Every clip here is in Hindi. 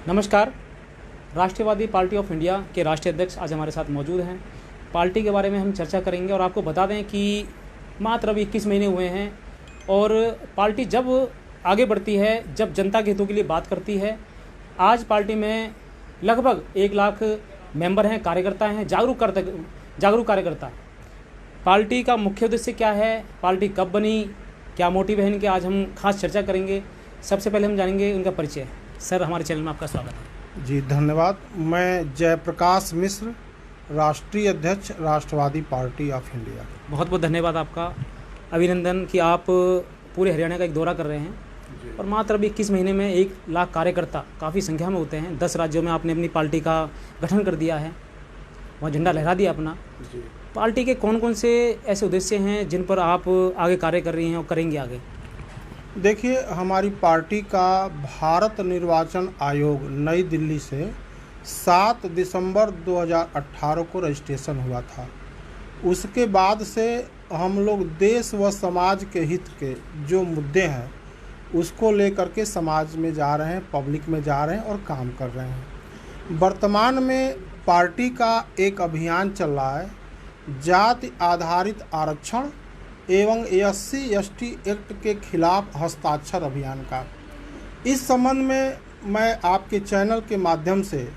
नमस्कार। राष्ट्रवादी पार्टी ऑफ इंडिया के राष्ट्रीय अध्यक्ष आज हमारे साथ मौजूद हैं। पार्टी के बारे में हम चर्चा करेंगे और आपको बता दें कि मात्र अभी 21 महीने हुए हैं और पार्टी जब आगे बढ़ती है, जब जनता के हितों के लिए बात करती है। आज पार्टी में लगभग 1 लाख मेंबर हैं, कार्यकर्ता हैं, जागरूक कार्यकर्ता। पार्टी का मुख्य उद्देश्य क्या है, पार्टी कब बनी, क्या मोटिव है इनके, आज हम खास चर्चा करेंगे। सबसे पहले हम जानेंगे उनका परिचय। सर, हमारे चैनल में आपका स्वागत है। जी धन्यवाद। मैं जयप्रकाश मिश्र, राष्ट्रीय अध्यक्ष राष्ट्रवादी पार्टी ऑफ इंडिया। बहुत बहुत धन्यवाद आपका। अभिनंदन कि आप पूरे हरियाणा का एक दौरा कर रहे हैं और मात्र अभी 21 महीने में 1 लाख कार्यकर्ता काफ़ी संख्या में होते हैं। 10 राज्यों में आपने अपनी पार्टी का गठन कर दिया है, वहाँ झंडा लहरा दिया अपना। पार्टी के कौन कौन से ऐसे उद्देश्य हैं जिन पर आप आगे कार्य कर रही हैं और करेंगे आगे? देखिए, हमारी पार्टी का भारत निर्वाचन आयोग नई दिल्ली से 7 दिसंबर 2018 को रजिस्ट्रेशन हुआ था। उसके बाद से हम लोग देश व समाज के हित के जो मुद्दे हैं उसको लेकर के समाज में जा रहे हैं, पब्लिक में जा रहे हैं और काम कर रहे हैं। वर्तमान में पार्टी का एक अभियान चल रहा है, जाति आधारित आरक्षण एवं SC/ST एक्ट के खिलाफ हस्ताक्षर अभियान का। इस संबंध में मैं आपके चैनल के माध्यम से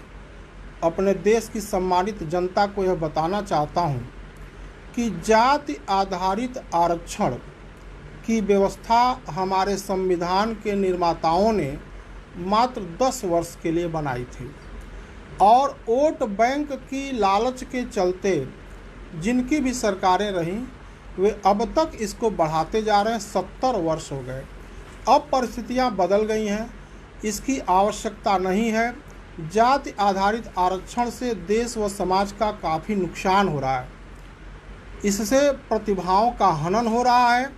अपने देश की सम्मानित जनता को यह बताना चाहता हूं कि जाति आधारित आरक्षण की व्यवस्था हमारे संविधान के निर्माताओं ने मात्र 10 वर्ष के लिए बनाई थी और वोट बैंक की लालच के चलते जिनकी भी सरकारें रहीं वे अब तक इसको बढ़ाते जा रहे हैं। 70 वर्ष हो गए। अब परिस्थितियां बदल गई हैं, इसकी आवश्यकता नहीं है। जाति आधारित आरक्षण से देश व समाज का काफ़ी नुकसान हो रहा है। इससे प्रतिभाओं का हनन हो रहा है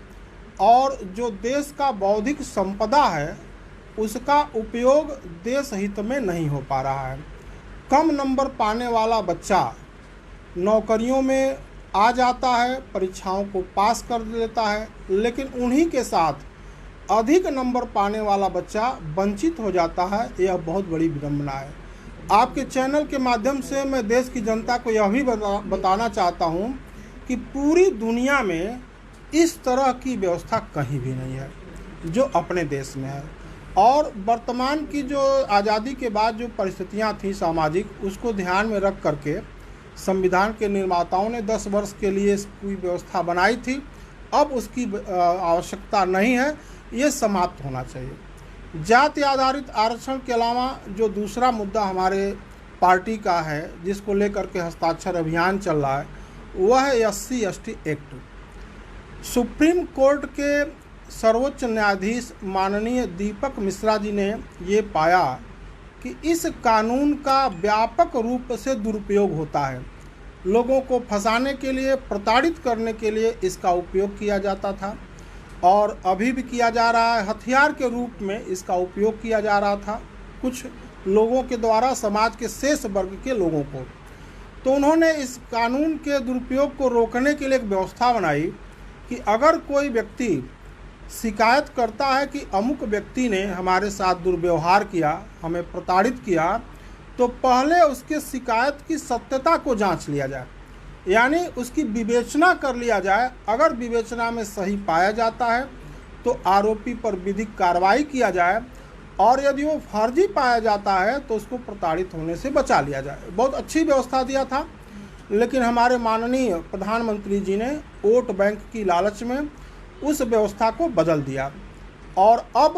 और जो देश का बौद्धिक संपदा है उसका उपयोग देश हित में नहीं हो पा रहा है। कम नंबर पाने वाला बच्चा नौकरियों में आ जाता है, परीक्षाओं को पास कर लेता है, लेकिन उन्हीं के साथ अधिक नंबर पाने वाला बच्चा वंचित हो जाता है। यह बहुत बड़ी विडंबना है। आपके चैनल के माध्यम से मैं देश की जनता को यह भी बताना चाहता हूं कि पूरी दुनिया में इस तरह की व्यवस्था कहीं भी नहीं है जो अपने देश में है। और वर्तमान की जो आज़ादी के बाद जो परिस्थितियां थी सामाजिक, उसको ध्यान में रख करके संविधान के निर्माताओं ने 10 वर्ष के लिए कोई व्यवस्था बनाई थी। अब उसकी आवश्यकता नहीं है, ये समाप्त होना चाहिए। जाति आधारित आरक्षण के अलावा जो दूसरा मुद्दा हमारे पार्टी का है जिसको लेकर के हस्ताक्षर अभियान चल रहा है वह है SC/ST एक्ट। सुप्रीम कोर्ट के सर्वोच्च न्यायाधीश माननीय दीपक मिश्रा जी ने ये पाया कि इस कानून का व्यापक रूप से दुरुपयोग होता है। लोगों को फंसाने के लिए, प्रताड़ित करने के लिए इसका उपयोग किया जाता था और अभी भी किया जा रहा है। हथियार के रूप में इसका उपयोग किया जा रहा था कुछ लोगों के द्वारा, समाज के शेष वर्ग के लोगों को। तो उन्होंने इस कानून के दुरुपयोग को रोकने के लिए एक व्यवस्था बनाई कि अगर कोई व्यक्ति शिकायत करता है कि अमुक व्यक्ति ने हमारे साथ दुर्व्यवहार किया, हमें प्रताड़ित किया, तो पहले उसके शिकायत की सत्यता को जांच लिया जाए, यानी उसकी विवेचना कर लिया जाए। अगर विवेचना में सही पाया जाता है तो आरोपी पर विधिक कार्रवाई किया जाए और यदि वो फर्जी पाया जाता है तो उसको प्रताड़ित होने से बचा लिया जाए। बहुत अच्छी व्यवस्था दिया था, लेकिन हमारे माननीय प्रधानमंत्री जी ने वोट बैंक की लालच में उस व्यवस्था को बदल दिया और अब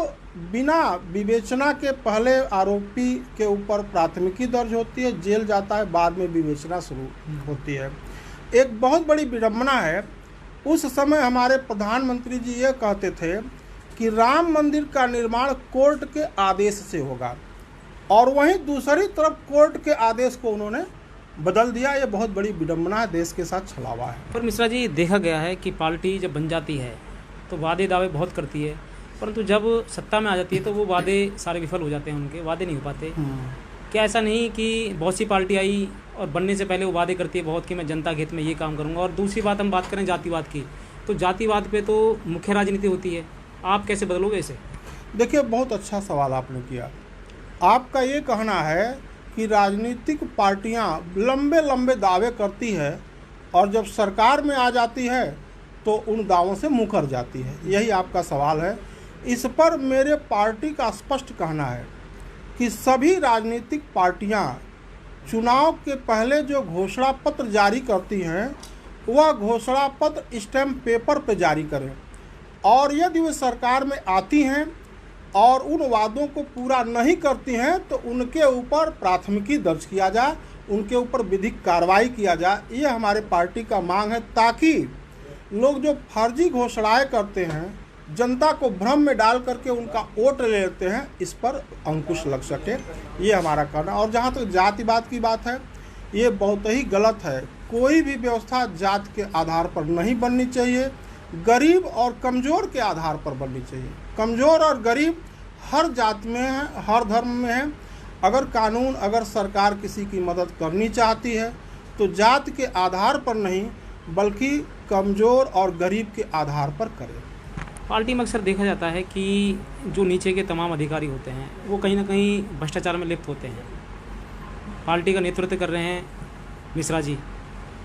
बिना विवेचना के पहले आरोपी के ऊपर प्राथमिकी दर्ज होती है, जेल जाता है, बाद में विवेचना शुरू होती है। एक बहुत बड़ी विडंबना है। उस समय हमारे प्रधानमंत्री जी ये कहते थे कि राम मंदिर का निर्माण कोर्ट के आदेश से होगा और वहीं दूसरी तरफ कोर्ट के आदेश को उन्होंने बदल दिया। ये बहुत बड़ी विडंबना है, देश के साथ छलावा है। पर मिश्रा जी, देखा गया है कि पार्टी जब बन जाती है तो वादे दावे बहुत करती है, परंतु जब सत्ता में आ जाती है तो वो वादे सारे विफल हो जाते हैं, उनके वादे नहीं हो पाते। क्या ऐसा नहीं कि बहुत सी पार्टी आई और बनने से पहले वो वादे करती है बहुत कि मैं जनता के हित में ये काम करूँगा? और दूसरी बात हम बात करें जातिवाद की, तो जातिवाद पे तो मुख्य राजनीति होती है, आप कैसे बदलोगे इसे? देखिए, बहुत अच्छा सवाल आपने किया। आपका ये कहना है कि राजनीतिक पार्टियां लंबे लंबे दावे करती है और जब सरकार में आ जाती है तो उन दावों से मुकर जाती है, यही आपका सवाल है। इस पर मेरे पार्टी का स्पष्ट कहना है कि सभी राजनीतिक पार्टियां चुनाव के पहले जो घोषणा पत्र जारी करती हैं वह घोषणा पत्र स्टैम्प पेपर पर जारी करें, और यदि वे सरकार में आती हैं और उन वादों को पूरा नहीं करती हैं तो उनके ऊपर प्राथमिकी दर्ज किया जाए, उनके ऊपर विधिक कार्रवाई किया जाए। ये हमारे पार्टी का मांग है, ताकि लोग जो फर्जी घोषणाएं करते हैं, जनता को भ्रम में डाल करके उनका वोट ले लेते हैं, इस पर अंकुश लग सके, ये हमारा कहना। और जहाँ तक जातिवाद की बात है, ये बहुत ही गलत है। कोई भी व्यवस्था जात के आधार पर नहीं बननी चाहिए, गरीब और कमज़ोर के आधार पर बननी चाहिए। कमज़ोर और गरीब हर जात में है, हर धर्म में है। अगर सरकार किसी की मदद करनी चाहती है तो जात के आधार पर नहीं बल्कि कमज़ोर और गरीब के आधार पर करे। पार्टी में अक्सर देखा जाता है कि जो नीचे के तमाम अधिकारी होते हैं वो कहीं ना कहीं भ्रष्टाचार में लिप्त होते हैं। पार्टी का नेतृत्व कर रहे हैं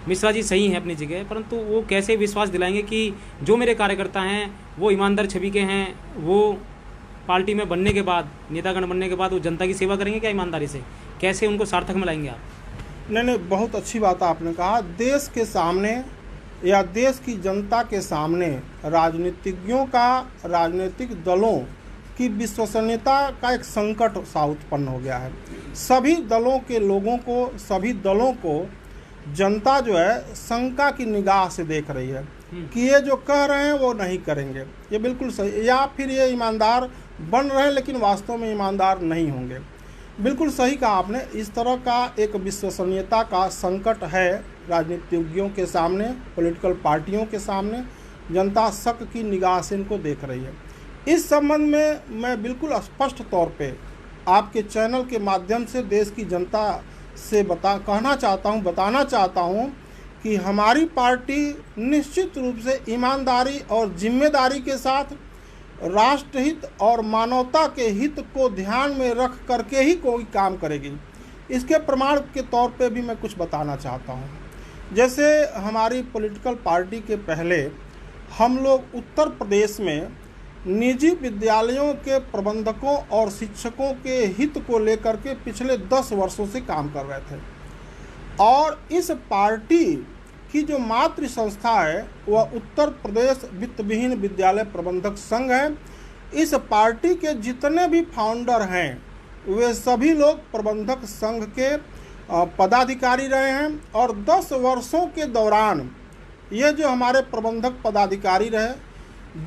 मिश्रा जी सही हैं अपनी जगह, परंतु वो कैसे विश्वास दिलाएंगे कि जो मेरे कार्यकर्ता हैं वो ईमानदार छवि के हैं, वो पार्टी में बनने के बाद, नेतागण बनने के बाद वो जनता की सेवा करेंगे क्या ईमानदारी से? कैसे उनको सार्थक में लाएंगे आप? नहीं, बहुत अच्छी बात आपने कहा। देश के सामने या देश की जनता के सामने राजनीतिज्ञों का, राजनीतिक दलों की विश्वसनीयता का एक संकट सा उत्पन्न हो गया है। सभी दलों के लोगों को, सभी दलों को जनता जो है शंका की निगाह से देख रही है कि ये जो कह रहे हैं वो नहीं करेंगे, ये बिल्कुल सही, या फिर ये ईमानदार बन रहे हैं लेकिन वास्तव में ईमानदार नहीं होंगे। बिल्कुल सही कहा आपने। इस तरह का एक विश्वसनीयता का संकट है राजनीतिज्ञों के सामने, पॉलिटिकल पार्टियों के सामने। जनता शक की निगाह से इनको देख रही है। इस संबंध में मैं बिल्कुल स्पष्ट तौर पे आपके चैनल के माध्यम से देश की जनता से बताना चाहता हूँ कि हमारी पार्टी निश्चित रूप से ईमानदारी और जिम्मेदारी के साथ राष्ट्रहित और मानवता के हित को ध्यान में रख करके ही कोई काम करेगी। इसके प्रमाण के तौर पे भी मैं कुछ बताना चाहता हूँ। जैसे हमारी पॉलिटिकल पार्टी के पहले हम लोग उत्तर प्रदेश में निजी विद्यालयों के प्रबंधकों और शिक्षकों के हित को लेकर के पिछले 10 वर्षों से काम कर रहे थे, और इस पार्टी की जो मातृ संस्था है वह उत्तर प्रदेश वित्त विहीन विद्यालय प्रबंधक संघ है। इस पार्टी के जितने भी फाउंडर हैं वे सभी लोग प्रबंधक संघ के पदाधिकारी रहे हैं, और 10 वर्षों के दौरान ये जो हमारे प्रबंधक पदाधिकारी रहे,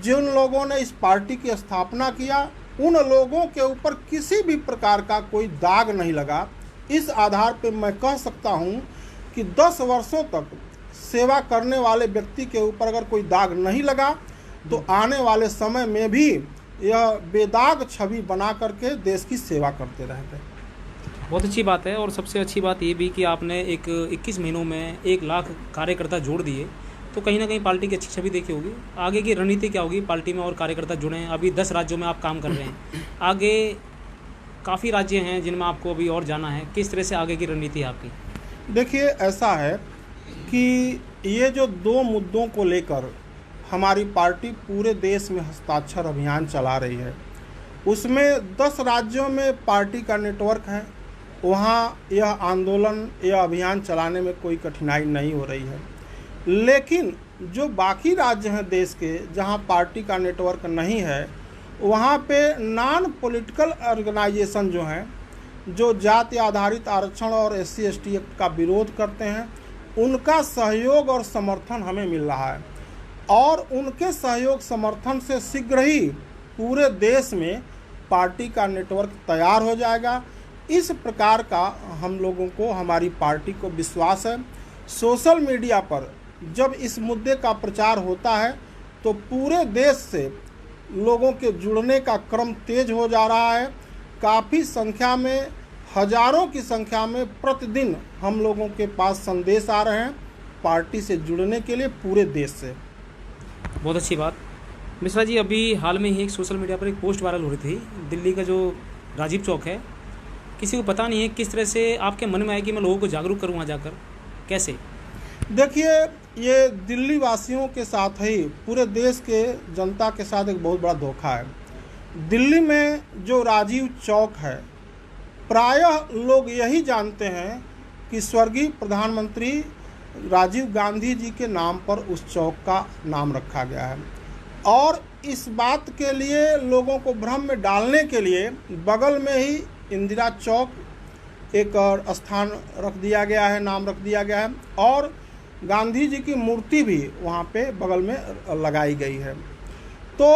जिन लोगों ने इस पार्टी की स्थापना किया, उन लोगों के ऊपर किसी भी प्रकार का कोई दाग नहीं लगा। इस आधार पर मैं कह सकता हूं कि 10 वर्षों तक सेवा करने वाले व्यक्ति के ऊपर अगर कोई दाग नहीं लगा तो आने वाले समय में भी यह बेदाग छवि बना करके देश की सेवा करते रहेंगे। बहुत अच्छी बात है। और सबसे अच्छी बात ये भी कि आपने 21 महीनों में 1 लाख कार्यकर्ता जोड़ दिए, तो कहीं ना कहीं पार्टी की अच्छी छवि देखी होगी। आगे की रणनीति क्या होगी? पार्टी में और कार्यकर्ता जुड़े हैं, अभी 10 राज्यों में आप काम कर रहे हैं, आगे काफ़ी राज्य हैं जिनमें आपको अभी और जाना है, किस तरह से आगे की रणनीति है आपकी? देखिए, ऐसा है कि ये जो 2 मुद्दों को लेकर हमारी पार्टी पूरे देश में हस्ताक्षर अभियान चला रही है, उसमें 10 राज्यों में पार्टी का नेटवर्क है, वहाँ यह आंदोलन, यह अभियान चलाने में कोई कठिनाई नहीं हो रही है। लेकिन जो बाकी राज्य हैं देश के, जहाँ पार्टी का नेटवर्क नहीं है, वहाँ पे नॉन पॉलिटिकल ऑर्गेनाइजेशन जो हैं, जो जाति आधारित आरक्षण और SC/ST एक्ट का विरोध करते हैं, उनका सहयोग और समर्थन हमें मिल रहा है, और उनके सहयोग समर्थन से शीघ्र ही पूरे देश में पार्टी का नेटवर्क तैयार हो जाएगा। इस प्रकार का हम लोगों को, हमारी पार्टी को विश्वास है। सोशल मीडिया पर जब इस मुद्दे का प्रचार होता है तो पूरे देश से लोगों के जुड़ने का क्रम तेज हो जा रहा है। काफ़ी संख्या में, हजारों की संख्या में प्रतिदिन हम लोगों के पास संदेश आ रहे हैं पार्टी से जुड़ने के लिए पूरे देश से। बहुत अच्छी बात। मिश्रा जी, अभी हाल में ही एक सोशल मीडिया पर एक पोस्ट वायरल हो रही थी। दिल्ली का जो राजीव चौक है किसी को पता नहीं है, किस तरह से आपके मन में आया कि मैं लोगों को जागरूक करूँ वहाँ जाकर, कैसे? देखिए, ये दिल्ली वासियों के साथ ही पूरे देश के जनता के साथ एक बहुत बड़ा धोखा है। दिल्ली में जो राजीव चौक है, प्रायः लोग यही जानते हैं कि स्वर्गीय प्रधानमंत्री राजीव गांधी जी के नाम पर उस चौक का नाम रखा गया है। और इस बात के लिए लोगों को भ्रम में डालने के लिए बगल में ही इंदिरा चौक एक स्थान रख दिया गया है, नाम रख दिया गया है, और गांधी जी की मूर्ति भी वहाँ पे बगल में लगाई गई है। तो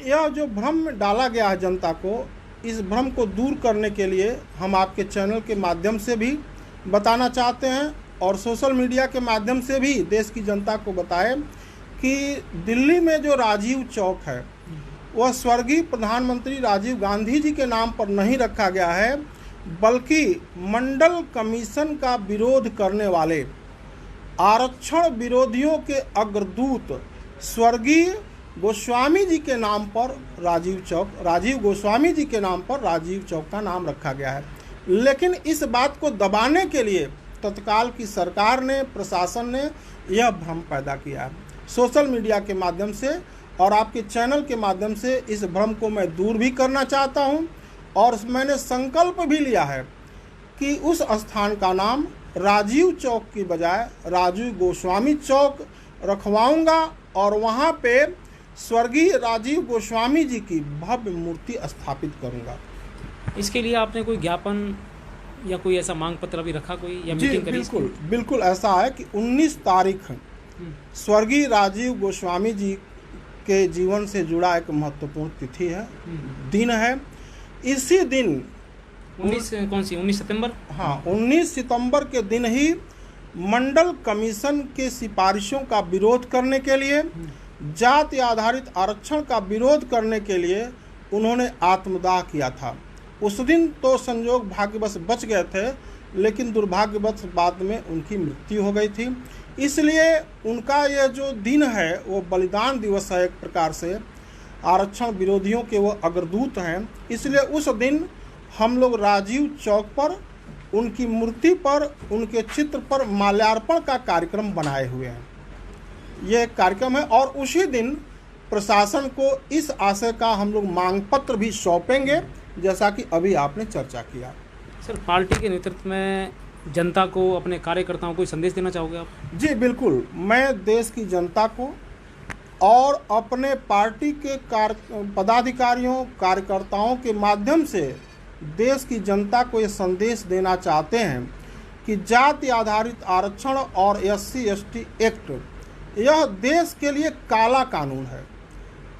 यह जो भ्रम में डाला गया है जनता को, इस भ्रम को दूर करने के लिए हम आपके चैनल के माध्यम से भी बताना चाहते हैं और सोशल मीडिया के माध्यम से भी देश की जनता को बताएं कि दिल्ली में जो राजीव चौक है वह स्वर्गीय प्रधानमंत्री राजीव गांधी जी के नाम पर नहीं रखा गया है, बल्कि मंडल कमीशन का विरोध करने वाले आरक्षण विरोधियों के अग्रदूत स्वर्गीय गोस्वामी जी के नाम पर राजीव गोस्वामी जी के नाम पर राजीव चौक का नाम रखा गया है। लेकिन इस बात को दबाने के लिए तत्काल की सरकार ने, प्रशासन ने यह भ्रम पैदा किया है। सोशल मीडिया के माध्यम से और आपके चैनल के माध्यम से इस भ्रम को मैं दूर भी करना चाहता हूं, और मैंने संकल्प भी लिया है कि उस स्थान का नाम राजीव चौक की बजाय राजीव गोस्वामी चौक रखवाऊंगा और वहां पे स्वर्गीय राजीव गोस्वामी जी की भव्य मूर्ति स्थापित करूंगा। इसके लिए आपने कोई ज्ञापन या कोई ऐसा मांग पत्र अभी रखा, कोई या मीटिंग करी? बिल्कुल ऐसा है कि 19 तारीख स्वर्गीय राजीव गोस्वामी जी के जीवन से जुड़ा एक महत्वपूर्ण तिथि है, दिन है। इसी दिन 19 सितंबर? हाँ, 19 सितंबर के दिन ही मंडल कमीशन के सिफारिशों का विरोध करने के लिए, जाति आधारित आरक्षण का विरोध करने के लिए उन्होंने आत्मदाह किया था। उस दिन तो संयोग भाग्यवश बच गए थे, लेकिन दुर्भाग्यवश बाद में उनकी मृत्यु हो गई थी। इसलिए उनका यह जो दिन है वो बलिदान दिवस है, एक प्रकार से आरक्षण विरोधियों के वो अग्रदूत हैं। इसलिए उस दिन हम लोग राजीव चौक पर उनकी मूर्ति पर, उनके चित्र पर माल्यार्पण का कार्यक्रम बनाए हुए हैं। ये एक कार्यक्रम है और उसी दिन प्रशासन को इस आशय का हम लोग मांग पत्र भी सौंपेंगे, जैसा कि अभी आपने चर्चा किया। सर, पार्टी के नेतृत्व में जनता को, अपने कार्यकर्ताओं को संदेश देना चाहोगे आप? जी बिल्कुल, मैं देश की जनता को और अपने पार्टी के पदाधिकारियों, कार्यकर्ताओं के माध्यम से देश की जनता को ये संदेश देना चाहते हैं कि जाति आधारित आरक्षण और SC/ST एक्ट यह देश के लिए काला कानून है,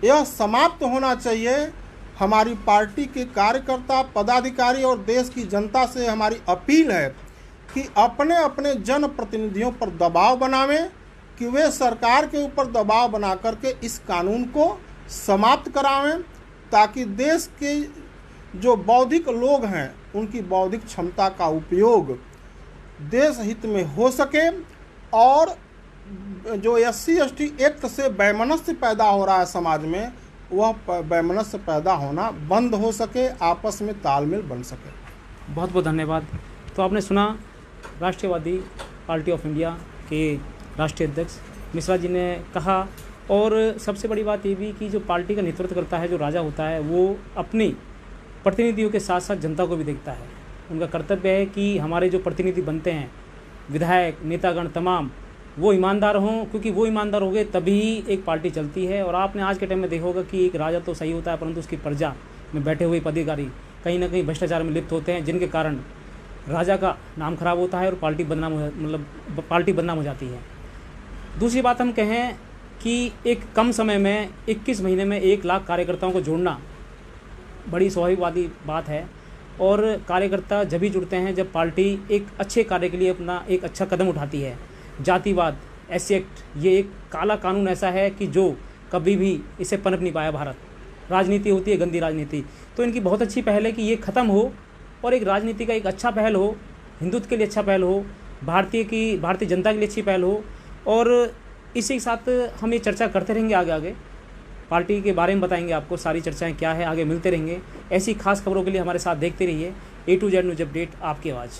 यह समाप्त होना चाहिए। हमारी पार्टी के कार्यकर्ता, पदाधिकारी और देश की जनता से हमारी अपील है कि अपने अपने जनप्रतिनिधियों पर दबाव बनावें कि वे सरकार के ऊपर दबाव बना करके इस कानून को समाप्त करावें, ताकि देश के जो बौद्धिक लोग हैं उनकी बौद्धिक क्षमता का उपयोग देश हित में हो सके, और जो SC/ST एक्ट से वैमनस्य पैदा हो रहा है समाज में, वह वैमनस्य पैदा होना बंद हो सके, आपस में तालमेल बन सके। बहुत बहुत धन्यवाद। तो आपने सुना राष्ट्रवादी पार्टी ऑफ इंडिया के राष्ट्रीय अध्यक्ष मिश्रा जी ने कहा, और सबसे बड़ी बात ये भी कि जो पार्टी का नेतृत्व करता है, जो राजा होता है, वो अपनी प्रतिनिधियों के साथ साथ जनता को भी देखता है। उनका कर्तव्य है कि हमारे जो प्रतिनिधि बनते हैं, विधायक, नेतागण तमाम, वो ईमानदार हों, क्योंकि वो ईमानदार हो गए तभी एक पार्टी चलती है। और आपने आज के टाइम में देखा होगा कि एक राजा तो सही होता है, परंतु उसकी प्रजा में बैठे हुए पदाधिकारी कहीं ना कहीं भ्रष्टाचार में लिप्त होते हैं, जिनके कारण राजा का नाम खराब होता है और पार्टी बदनाम हो जाती है। दूसरी बात हम कहें कि एक कम समय में 21 महीने में 1 लाख कार्यकर्ताओं को जोड़ना बड़ी स्वाभाविकवादी बात है, और कार्यकर्ता जब भी जुड़ते हैं जब पार्टी एक अच्छे कार्य के लिए अपना एक अच्छा कदम उठाती है। जातिवाद, SC एक्ट, ये एक काला कानून ऐसा है कि जो कभी भी इसे पनप नहीं पाया। भारत राजनीति होती है गंदी राजनीति, तो इनकी बहुत अच्छी पहल है कि ये ख़त्म हो और एक राजनीति का एक अच्छा पहल हो, हिंदुत्व के लिए अच्छा पहल हो, भारतीय जनता के लिए अच्छी पहल हो। और इसी के साथ हम ये चर्चा करते रहेंगे आगे पार्टी के बारे में बताएंगे आपको, सारी चर्चाएं क्या है, आगे मिलते रहेंगे। ऐसी खास खबरों के लिए हमारे साथ देखते रहिए। A to Z news update आपकी आवाज़।